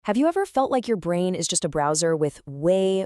Have you ever felt like your brain is just a browser with way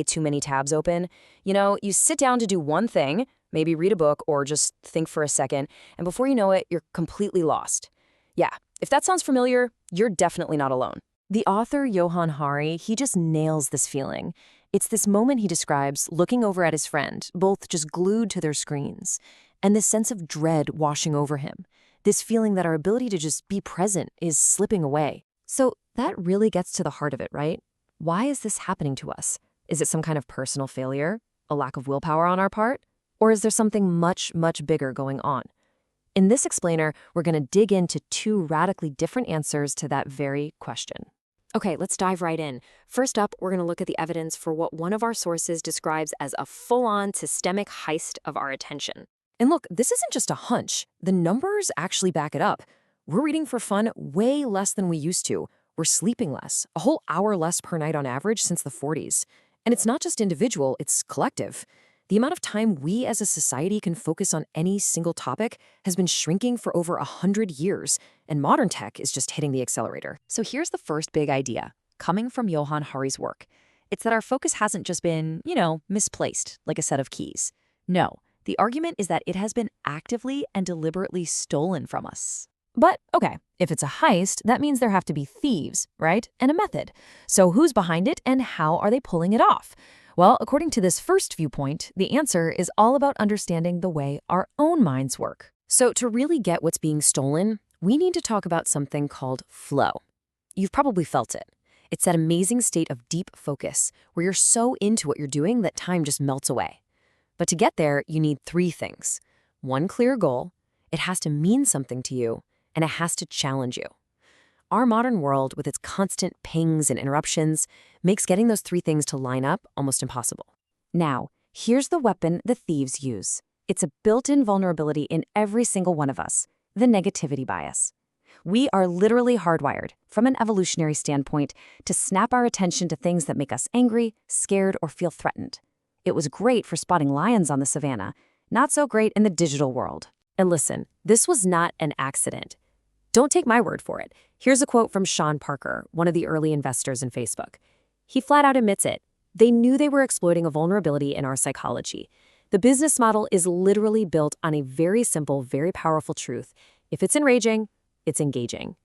too many tabs open? You sit down to do one thing, maybe read a book or just think for a second, and before you know it, you're completely lost. Yeah, if that sounds familiar, you're definitely not alone. The author Johann Hari, he just nails this feeling. It's this moment he describes looking over at his friend, both just glued to their screens, and this sense of dread washing over him. This feeling that our ability to just be present is slipping away. So that really gets to the heart of it, right? Why is this happening to us? Is it some kind of personal failure? A lack of willpower on our part? Or is there something much bigger going on? In this explainer, we're going to dig into two radically different answers to that very question. Okay, let's dive right in. First up, we're going to look at the evidence for what one of our sources describes as a full-on systemic heist of our attention. And look, this isn't just a hunch. The numbers actually back it up. We're reading for fun way less than we used to. We're sleeping less, a whole hour less per night on average since the 40s. And it's not just individual, it's collective. The amount of time we as a society can focus on any single topic has been shrinking for over 100 years, and modern tech is just hitting the accelerator. So here's the first big idea, coming from Johann Hari's work. It's that our focus hasn't just been, misplaced, like a set of keys. No, the argument is that it has been actively and deliberately stolen from us. But, okay, if it's a heist, that means there have to be thieves, right? And a method. So who's behind it and how are they pulling it off? Well, according to this first viewpoint, the answer is all about understanding the way our own minds work. So to really get what's being stolen, we need to talk about something called flow. You've probably felt it. It's that amazing state of deep focus where you're so into what you're doing that time just melts away. But to get there, you need three things. One clear goal, it has to mean something to you, and it has to challenge you. Our modern world, with its constant pings and interruptions, makes getting those three things to line up almost impossible. Now, here's the weapon the thieves use. It's a built-in vulnerability in every single one of us, the negativity bias. We are literally hardwired, from an evolutionary standpoint, to snap our attention to things that make us angry, scared, or feel threatened. It was great for spotting lions on the savannah, not so great in the digital world. And listen, this was not an accident. Don't take my word for it. Here's a quote from Sean Parker, one of the early investors in Facebook. He flat out admits it. They knew they were exploiting a vulnerability in our psychology. The business model is literally built on a very simple, very powerful truth. If it's enraging, it's engaging.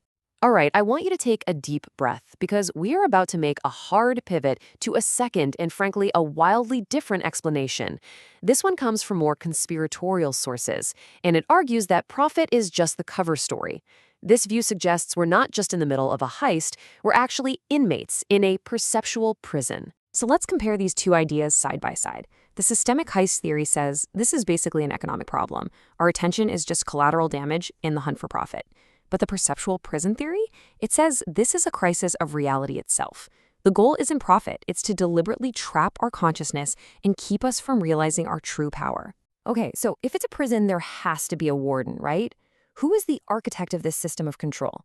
All right, I want you to take a deep breath because we are about to make a hard pivot to a second and frankly a wildly different explanation. This one comes from more conspiratorial sources, and it argues that profit is just the cover story. This view suggests we're not just in the middle of a heist, we're actually inmates in a perceptual prison. So let's compare these two ideas side by side. The systemic heist theory says this is basically an economic problem. Our attention is just collateral damage in the hunt for profit. But the perceptual prison theory, it says this is a crisis of reality itself. The goal isn't profit, it's to deliberately trap our consciousness and keep us from realizing our true power. Okay, so if it's a prison, there has to be a warden, right? Who is the architect of this system of control?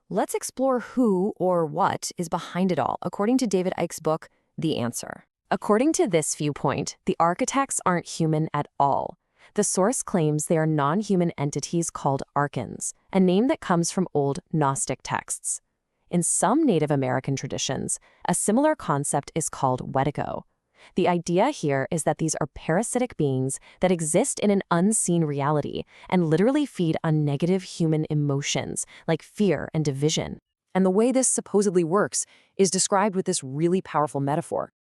Let's explore who or what is behind it all, according to David Icke's book, The Answer. According to this viewpoint, the architects aren't human at all. The source claims they are non-human entities called archons, a name that comes from old Gnostic texts. In some Native American traditions, a similar concept is called Wetiko. The idea here is that these are parasitic beings that exist in an unseen reality and literally feed on negative human emotions like fear and division. And the way this supposedly works is described with this really powerful metaphor.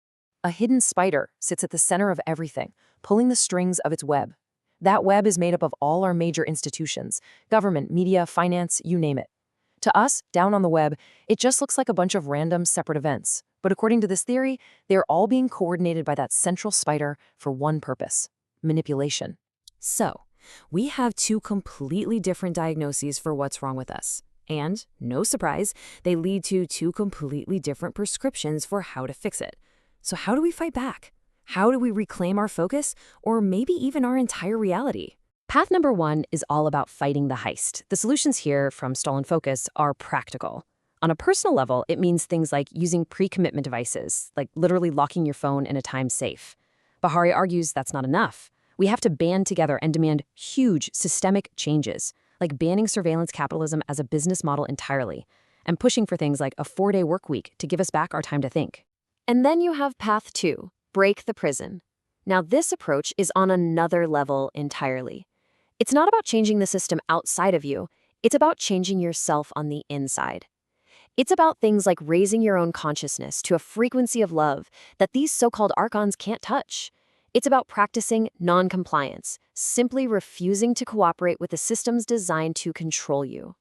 A hidden spider sits at the center of everything, pulling the strings of its web. That web is made up of all our major institutions, government, media, finance, you name it. To us, down on the web, it just looks like a bunch of random separate events. But according to this theory, they're all being coordinated by that central spider for one purpose: manipulation. So, we have two completely different diagnoses for what's wrong with us. And, no surprise, they lead to two completely different prescriptions for how to fix it. So how do we fight back? How do we reclaim our focus, or maybe even our entire reality? Path number one is all about fighting the heist. The solutions here from Stolen Focus are practical. On a personal level, it means things like using pre-commitment devices, like literally locking your phone in a time safe. Bahari argues that's not enough. We have to band together and demand huge systemic changes, like banning surveillance capitalism as a business model entirely. and pushing for things like a 4-day work week to give us back our time to think. And then you have path 2, break the prison. Now, this approach is on another level entirely. It's not about changing the system outside of you, it's about changing yourself on the inside. It's about things like raising your own consciousness to a frequency of love that these so-called archons can't touch. It's about practicing non-compliance, simply refusing to cooperate with the systems designed to control you.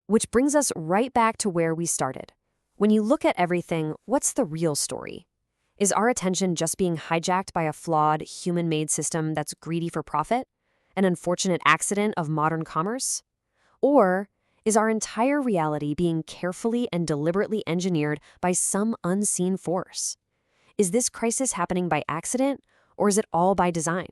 Which brings us right back to where we started. When you look at everything, what's the real story? Is our attention just being hijacked by a flawed, human-made system that's greedy for profit? An unfortunate accident of modern commerce? Or is our entire reality being carefully and deliberately engineered by some unseen force? Is this crisis happening by accident, or is it all by design?